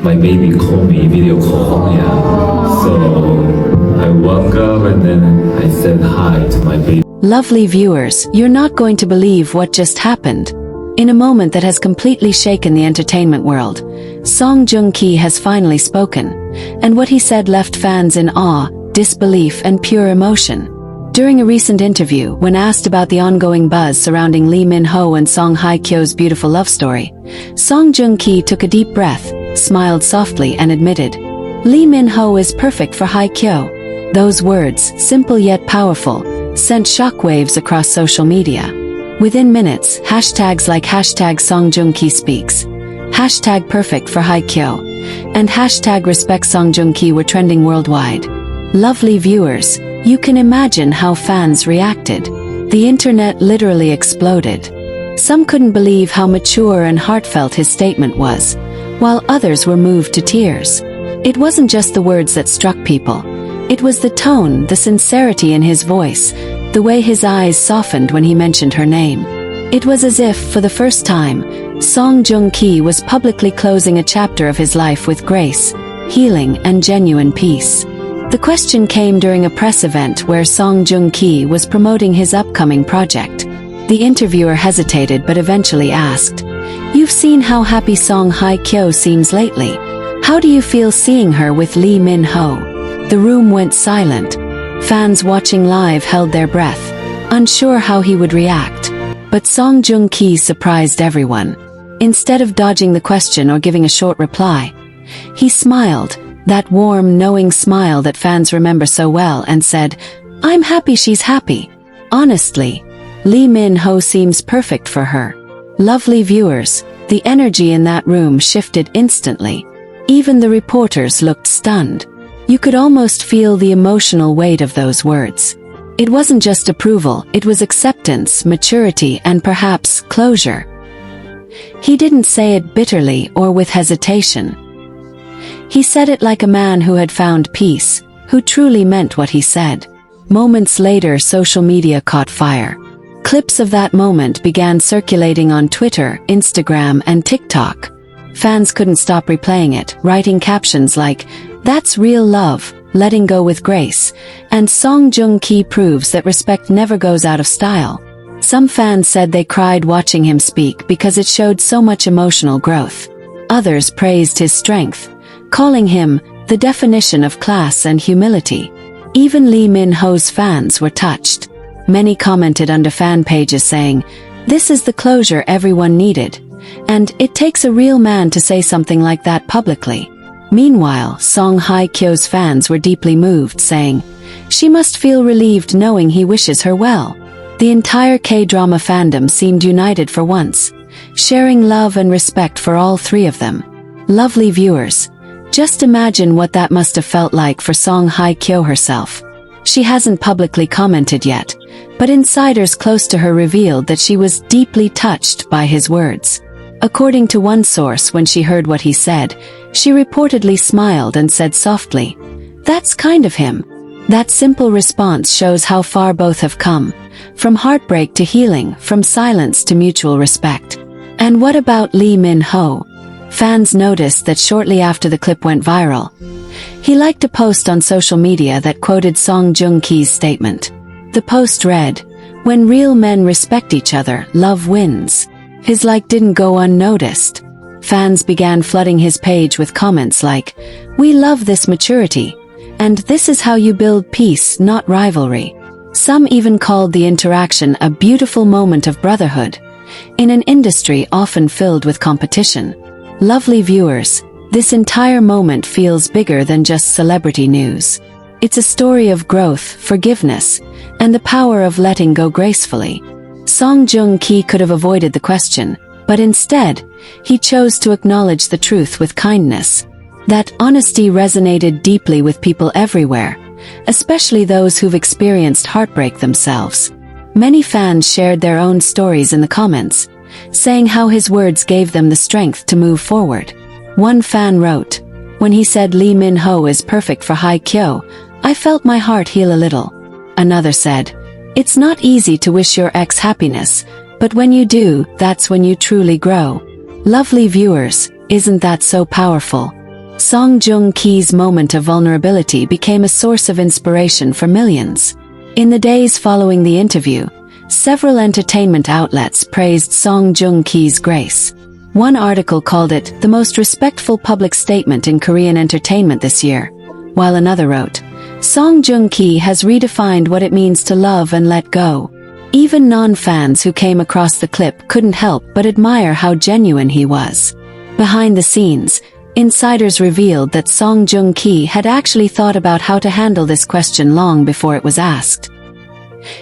My baby called me video call, yeah. So I woke up and then I said hi to my baby. Lovely viewers, you're not going to believe what just happened. In a moment that has completely shaken the entertainment world, Song Joong-ki has finally spoken, and what he said left fans in awe, disbelief and pure emotion. During a recent interview, when asked about the ongoing buzz surrounding Lee Min-ho and Song Hye Kyo's beautiful love story, Song Joong-ki took a deep breath, smiled softly and admitted, "Lee Min-ho is perfect for Hye Kyo." Those words, simple yet powerful, sent shockwaves across social media. Within minutes, hashtags like hashtag Song Joong-ki speaks, hashtag perfect for Hye Kyo, and hashtag respect Song Joong-ki were trending worldwide. Lovely viewers, you can imagine how fans reacted. The internet literally exploded. Some couldn't believe how mature and heartfelt his statement was, while others were moved to tears. It wasn't just the words that struck people. It was the tone, the sincerity in his voice, the way his eyes softened when he mentioned her name. It was as if, for the first time, Song Joong-ki was publicly closing a chapter of his life with grace, healing, and genuine peace. The question came during a press event where Song Joong-ki was promoting his upcoming project. The interviewer hesitated but eventually asked, "You've seen how happy Song Hye Kyo seems lately. How do you feel seeing her with Lee Min-ho?" The room went silent. Fans watching live held their breath, unsure how he would react. But Song Joong-ki surprised everyone. Instead of dodging the question or giving a short reply, he smiled, that warm, knowing smile that fans remember so well, and said, "I'm happy she's happy. Honestly, Lee Min-ho seems perfect for her." Lovely viewers, the energy in that room shifted instantly. Even the reporters looked stunned. You could almost feel the emotional weight of those words. It wasn't just approval, it was acceptance, maturity, and perhaps closure. He didn't say it bitterly or with hesitation. He said it like a man who had found peace, who truly meant what he said. Moments later, social media caught fire. Clips of that moment began circulating on Twitter, Instagram, and TikTok. Fans couldn't stop replaying it, writing captions like, "That's real love, letting go with grace," and "Song Joong-ki proves that respect never goes out of style." Some fans said they cried watching him speak because it showed so much emotional growth. Others praised his strength, calling him the definition of class and humility. Even Lee Min-ho's fans were touched. Many commented under fan pages saying, "This is the closure everyone needed," and "It takes a real man to say something like that publicly." Meanwhile, Song Hye Kyo's fans were deeply moved, saying, "She must feel relieved knowing he wishes her well." The entire K-drama fandom seemed united for once, sharing love and respect for all three of them. Lovely viewers, just imagine what that must have felt like for Song Hye Kyo herself. She hasn't publicly commented yet, but insiders close to her revealed that she was deeply touched by his words. According to one source, when she heard what he said, she reportedly smiled and said softly, "That's kind of him." That simple response shows how far both have come, from heartbreak to healing, from silence to mutual respect. And what about Lee Min-ho? Fans noticed that shortly after the clip went viral, he liked a post on social media that quoted Song Joong-ki's statement. The post read, "When real men respect each other, love wins." His like didn't go unnoticed. Fans began flooding his page with comments like, "We love this maturity," and "This is how you build peace, not rivalry." Some even called the interaction a beautiful moment of brotherhood, in an industry often filled with competition. Lovely viewers, this entire moment feels bigger than just celebrity news. It's a story of growth, forgiveness, and the power of letting go gracefully. Song Joong-ki could have avoided the question, but instead, he chose to acknowledge the truth with kindness. That honesty resonated deeply with people everywhere, especially those who've experienced heartbreak themselves. Many fans shared their own stories in the comments, saying how his words gave them the strength to move forward. One fan wrote, "When he said Lee Min-ho is perfect for Hye Kyo, I felt my heart heal a little." Another said, "It's not easy to wish your ex happiness, but when you do, that's when you truly grow." Lovely viewers, isn't that so powerful? Song Joong Ki's moment of vulnerability became a source of inspiration for millions. In the days following the interview, several entertainment outlets praised Song Joong Ki's grace. One article called it the most respectful public statement in Korean entertainment this year, while another wrote, Song Joong Ki has redefined what it means to love and let go. Even non-fans who came across the clip couldn't help but admire how genuine he was. Behind the scenes, insiders revealed that Song Joong Ki had actually thought about how to handle this question long before it was asked.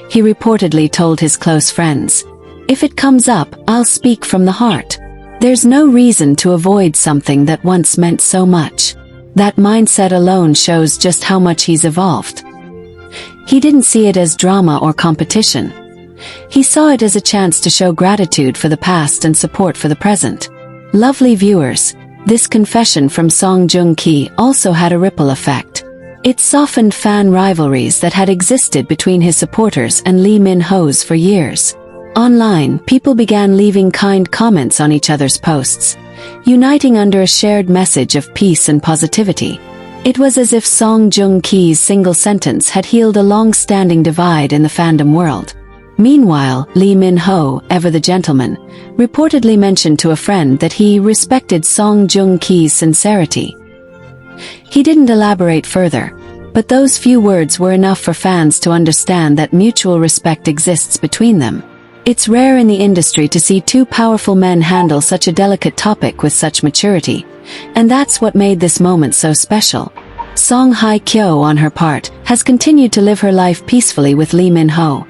He reportedly told his close friends, "If it comes up, I'll speak from the heart. There's no reason to avoid something that once meant so much." That mindset alone shows just how much he's evolved. He didn't see it as drama or competition. He saw it as a chance to show gratitude for the past and support for the present. Lovely viewers, this confession from Song Joong Ki also had a ripple effect. It softened fan rivalries that had existed between his supporters and Lee Min-ho's for years. Online, people began leaving kind comments on each other's posts, uniting under a shared message of peace and positivity. It was as if Song Joong Ki's single sentence had healed a long-standing divide in the fandom world. Meanwhile, Lee Min-ho, ever the gentleman, reportedly mentioned to a friend that he respected Song Joong Ki's sincerity. He didn't elaborate further, but those few words were enough for fans to understand that mutual respect exists between them. It's rare in the industry to see two powerful men handle such a delicate topic with such maturity, and that's what made this moment so special. Song Hye Kyo, on her part, has continued to live her life peacefully with Lee Min-ho,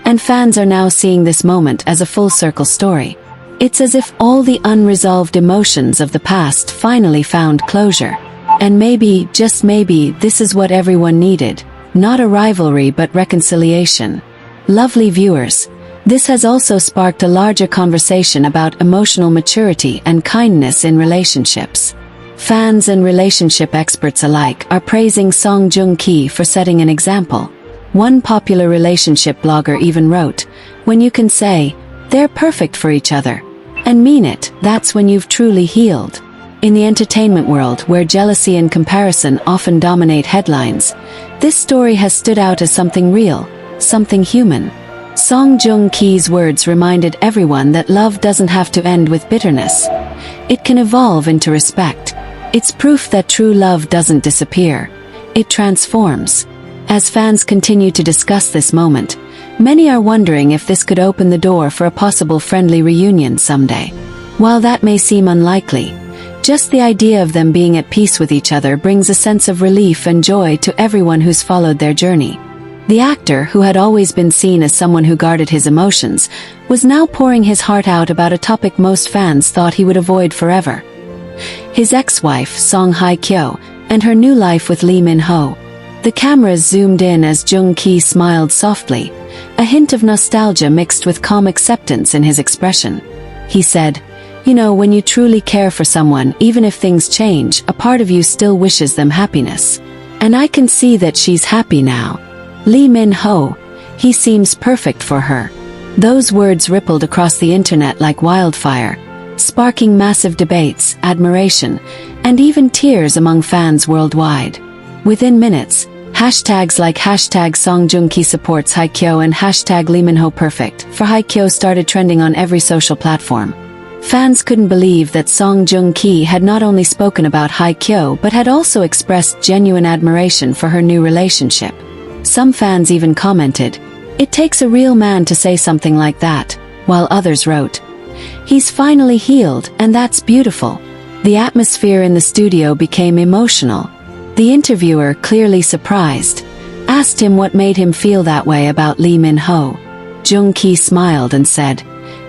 and fans are now seeing this moment as a full-circle story. It's as if all the unresolved emotions of the past finally found closure. And maybe, just maybe, this is what everyone needed. Not a rivalry but reconciliation. Lovely viewers, this has also sparked a larger conversation about emotional maturity and kindness in relationships. Fans and relationship experts alike are praising Song Joong Ki for setting an example. One popular relationship blogger even wrote, "When you can say, they're perfect for each other, and mean it, that's when you've truly healed." In the entertainment world, where jealousy and comparison often dominate headlines, this story has stood out as something real, something human. Song Joong Ki's words reminded everyone that love doesn't have to end with bitterness. It can evolve into respect. It's proof that true love doesn't disappear. It transforms. As fans continue to discuss this moment, many are wondering if this could open the door for a possible friendly reunion someday. While that may seem unlikely, just the idea of them being at peace with each other brings a sense of relief and joy to everyone who's followed their journey. The actor, who had always been seen as someone who guarded his emotions, was now pouring his heart out about a topic most fans thought he would avoid forever. His ex-wife, Song Hye Kyo, and her new life with Lee Min-ho. The cameras zoomed in as Joong Ki smiled softly, a hint of nostalgia mixed with calm acceptance in his expression. He said, "You know, when you truly care for someone, even if things change, a part of you still wishes them happiness. And I can see that she's happy now. Lee Min-ho, he seems perfect for her." Those words rippled across the internet like wildfire, sparking massive debates, admiration, and even tears among fans worldwide. Within minutes, hashtags like hashtag Song Joong Ki supports Hye Kyo and hashtag Lee Min-ho perfect for Hye Kyo started trending on every social platform. Fans couldn't believe that Song Joong Ki had not only spoken about Hye Kyo but had also expressed genuine admiration for her new relationship. Some fans even commented, "It takes a real man to say something like that," while others wrote, "He's finally healed, and that's beautiful." The atmosphere in the studio became emotional. The interviewer, clearly surprised, asked him what made him feel that way about Lee Min-ho. Joong Ki smiled and said,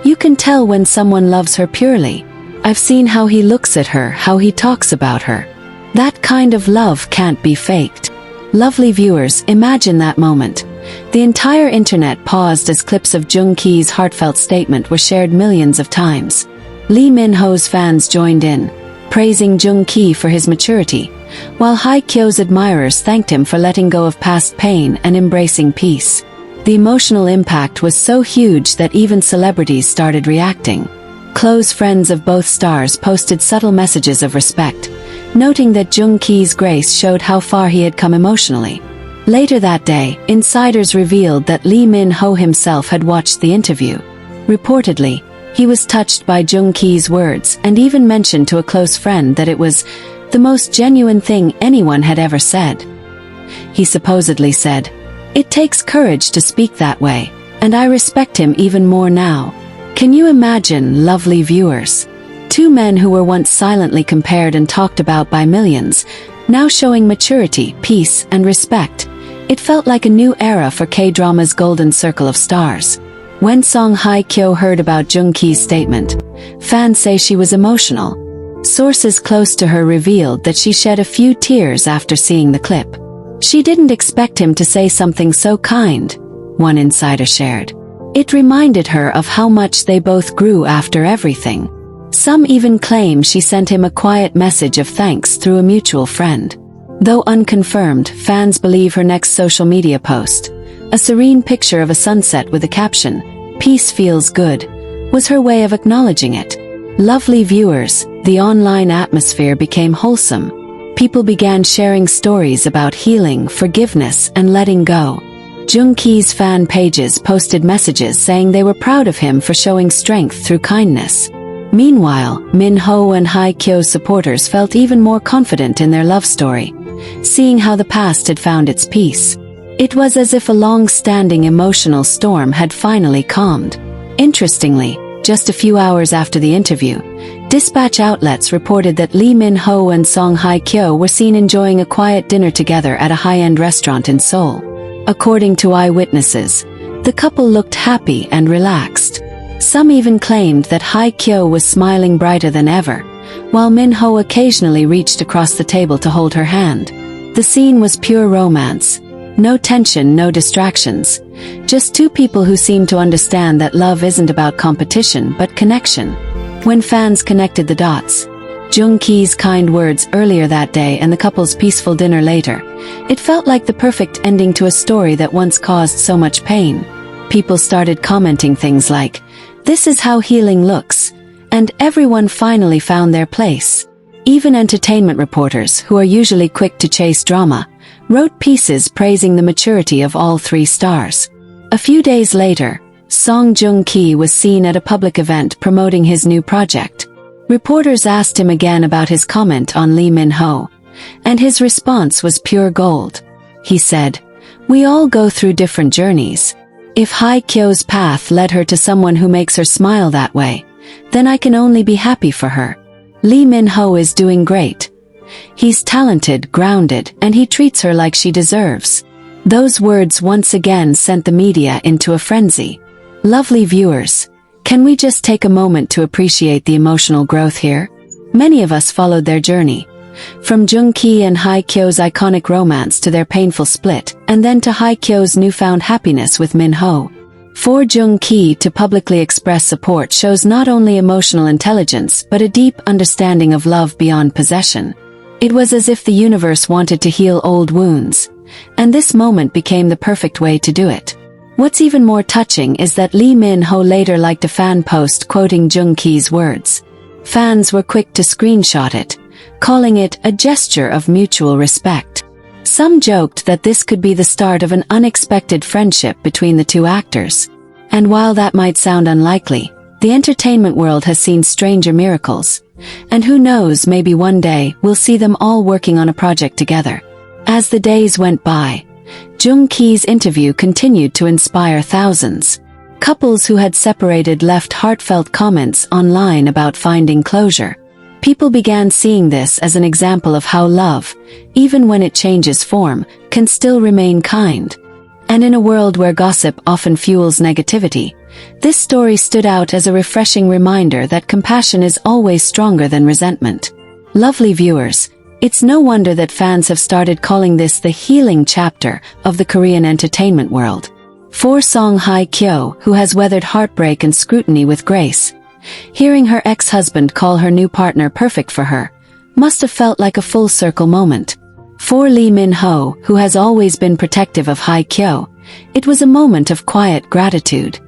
"You can tell when someone loves her purely. I've seen how he looks at her, how he talks about her. That kind of love can't be faked." Lovely viewers, imagine that moment. The entire internet paused as clips of Joong Ki's heartfelt statement were shared millions of times. Lee Min-ho's fans joined in, praising Joong Ki for his maturity, while Hye Kyo's admirers thanked him for letting go of past pain and embracing peace. The emotional impact was so huge that even celebrities started reacting. Close friends of both stars posted subtle messages of respect, noting that Joong Ki's grace showed how far he had come emotionally. Later that day, insiders revealed that Lee Min-ho himself had watched the interview. Reportedly, he was touched by Joong Ki's words and even mentioned to a close friend that it was the most genuine thing anyone had ever said. He supposedly said, "It takes courage to speak that way, and I respect him even more now." Can you imagine, lovely viewers? Two men who were once silently compared and talked about by millions, now showing maturity, peace, and respect. It felt like a new era for K-drama's golden circle of stars. When Song Hye Kyo heard about Joong Ki's statement, fans say she was emotional. Sources close to her revealed that she shed a few tears after seeing the clip. She didn't expect him to say something so kind, one insider shared. It reminded her of how much they both grew after everything. Some even claim she sent him a quiet message of thanks through a mutual friend. Though unconfirmed, fans believe her next social media post, a serene picture of a sunset with the caption, "Peace feels good," was her way of acknowledging it. Lovely viewers, the online atmosphere became wholesome. People began sharing stories about healing, forgiveness, and letting go. Joong Ki's fan pages posted messages saying they were proud of him for showing strength through kindness. Meanwhile, Min-ho and Hye Kyo supporters felt even more confident in their love story, seeing how the past had found its peace. It was as if a long-standing emotional storm had finally calmed. Interestingly, just a few hours after the interview, dispatch outlets reported that Lee Min-ho and Song Hye Kyo were seen enjoying a quiet dinner together at a high-end restaurant in Seoul. According to eyewitnesses, the couple looked happy and relaxed. Some even claimed that Hye Kyo was smiling brighter than ever, while Min-ho occasionally reached across the table to hold her hand. The scene was pure romance. No tension, no distractions. Just two people who seemed to understand that love isn't about competition but connection. When fans connected the dots, Joong Ki's kind words earlier that day and the couple's peaceful dinner later, it felt like the perfect ending to a story that once caused so much pain. People started commenting things like, "This is how healing looks," and everyone finally found their place. Even entertainment reporters, who are usually quick to chase drama, wrote pieces praising the maturity of all three stars. A few days later, Song Joong Ki was seen at a public event promoting his new project. Reporters asked him again about his comment on Lee Min-ho, and his response was pure gold. He said, "We all go through different journeys. If Hye Kyo's path led her to someone who makes her smile that way, then I can only be happy for her. Lee Min-ho is doing great. He's talented, grounded, and he treats her like she deserves." Those words once again sent the media into a frenzy. Lovely viewers, can we just take a moment to appreciate the emotional growth here? Many of us followed their journey. From Joong Ki and Hye Kyo's iconic romance to their painful split, and then to Hye Kyo's newfound happiness with Min-ho. For Joong Ki to publicly express support shows not only emotional intelligence but a deep understanding of love beyond possession. It was as if the universe wanted to heal old wounds, and this moment became the perfect way to do it. What's even more touching is that Lee Min-ho later liked a fan post quoting Joong Ki's words. Fans were quick to screenshot it, calling it a gesture of mutual respect. Some joked that this could be the start of an unexpected friendship between the two actors. And while that might sound unlikely, the entertainment world has seen stranger miracles. And who knows, maybe one day we'll see them all working on a project together. As the days went by, Joong Ki's interview continued to inspire thousands. Couples who had separated left heartfelt comments online about finding closure. People began seeing this as an example of how love, even when it changes form, can still remain kind. And in a world where gossip often fuels negativity, this story stood out as a refreshing reminder that compassion is always stronger than resentment. Lovely viewers, it's no wonder that fans have started calling this the healing chapter of the Korean entertainment world. For Song Hye Kyo, who has weathered heartbreak and scrutiny with grace, hearing her ex-husband call her new partner perfect for her, must have felt like a full-circle moment. For Lee Min-ho, who has always been protective of Hye Kyo, it was a moment of quiet gratitude.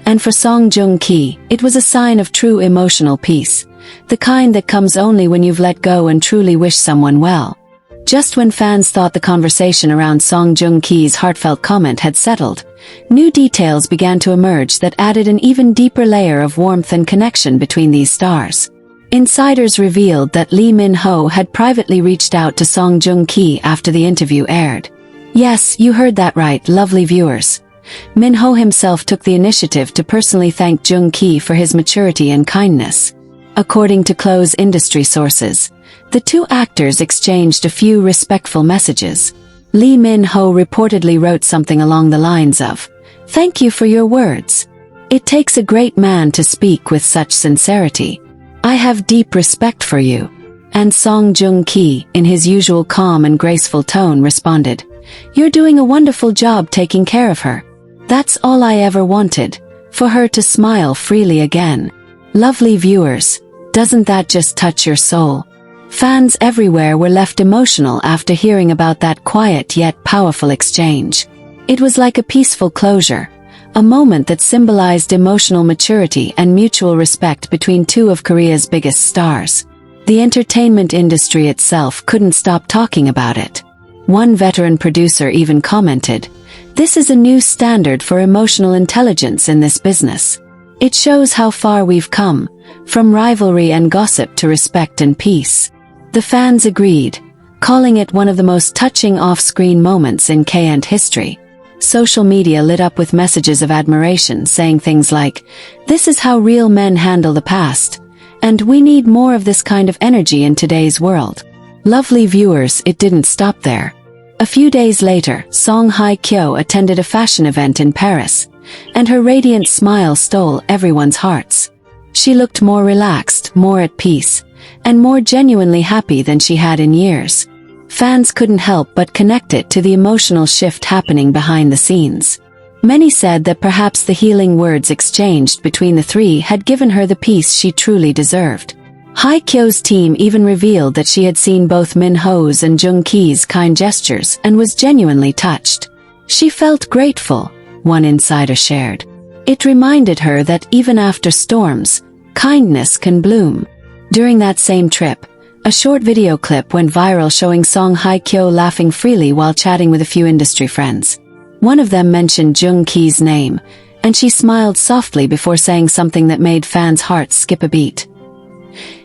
And for Song Joong Ki, it was a sign of true emotional peace, the kind that comes only when you've let go and truly wish someone well. Just when fans thought the conversation around Song Joong Ki's heartfelt comment had settled, new details began to emerge that added an even deeper layer of warmth and connection between these stars. Insiders revealed that Lee Min-ho had privately reached out to Song Joong Ki after the interview aired. Yes, you heard that right, lovely viewers. Min-ho himself took the initiative to personally thank Joong Ki for his maturity and kindness. According to close industry sources, the two actors exchanged a few respectful messages. Lee Min-ho reportedly wrote something along the lines of, "Thank you for your words. It takes a great man to speak with such sincerity. I have deep respect for you." And Song Joong Ki, in his usual calm and graceful tone, responded, "You're doing a wonderful job taking care of her. That's all I ever wanted, for her to smile freely again." Lovely viewers, doesn't that just touch your soul? Fans everywhere were left emotional after hearing about that quiet yet powerful exchange. It was like a peaceful closure, a moment that symbolized emotional maturity and mutual respect between two of Korea's biggest stars. The entertainment industry itself couldn't stop talking about it. One veteran producer even commented, "This is a new standard for emotional intelligence in this business. It shows how far we've come, from rivalry and gossip to respect and peace." The fans agreed, calling it one of the most touching off-screen moments in K-ant history. Social media lit up with messages of admiration saying things like, "This is how real men handle the past, and we need more of this kind of energy in today's world." Lovely viewers, it didn't stop there. A few days later, Song Hye Kyo attended a fashion event in Paris, and her radiant smile stole everyone's hearts. She looked more relaxed, more at peace, and more genuinely happy than she had in years. Fans couldn't help but connect it to the emotional shift happening behind the scenes. Many said that perhaps the healing words exchanged between the three had given her the peace she truly deserved. Hye Kyo's team even revealed that she had seen both Min-ho's and Joong Ki's kind gestures and was genuinely touched. She felt grateful, one insider shared. It reminded her that even after storms, kindness can bloom. During that same trip, a short video clip went viral showing Song Hye Kyo laughing freely while chatting with a few industry friends. One of them mentioned Joong Ki's name, and she smiled softly before saying something that made fans' hearts skip a beat.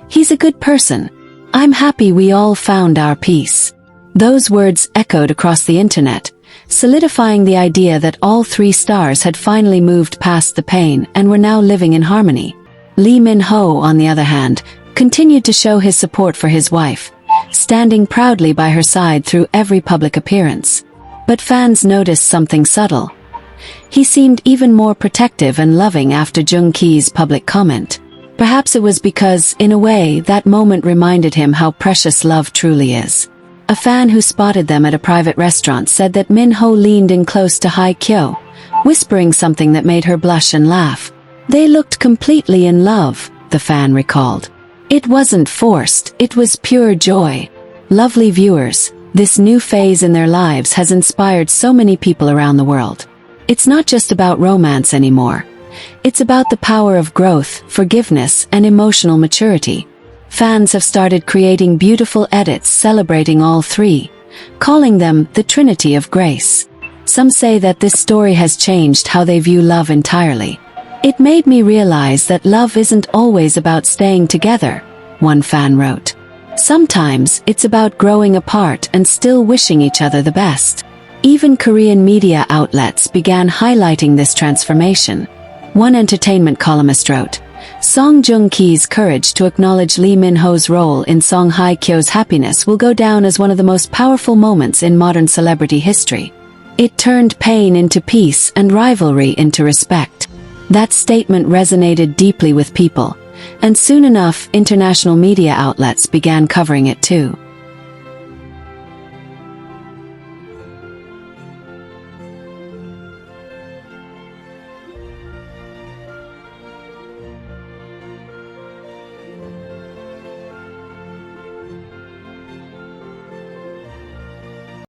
"He's a good person. I'm happy we all found our peace." Those words echoed across the internet, solidifying the idea that all three stars had finally moved past the pain and were now living in harmony. Lee Min-ho, on the other hand, continued to show his support for his wife, standing proudly by her side through every public appearance. But fans noticed something subtle. He seemed even more protective and loving after Joong Ki's public comment. Perhaps it was because, in a way, that moment reminded him how precious love truly is. A fan who spotted them at a private restaurant said that Min-ho leaned in close to Hye Kyo, whispering something that made her blush and laugh. "They looked completely in love," the fan recalled. "It wasn't forced, it was pure joy." Lovely viewers, this new phase in their lives has inspired so many people around the world. It's not just about romance anymore. It's about the power of growth, forgiveness, and emotional maturity. Fans have started creating beautiful edits celebrating all three, calling them the Trinity of Grace. Some say that this story has changed how they view love entirely. "It made me realize that love isn't always about staying together," one fan wrote. "Sometimes it's about growing apart and still wishing each other the best." Even Korean media outlets began highlighting this transformation. One entertainment columnist wrote, "Song Joong Ki's courage to acknowledge Lee Min-ho's role in Song Hye Kyo's happiness will go down as one of the most powerful moments in modern celebrity history. It turned pain into peace and rivalry into respect." That statement resonated deeply with people, and soon enough international media outlets began covering it too.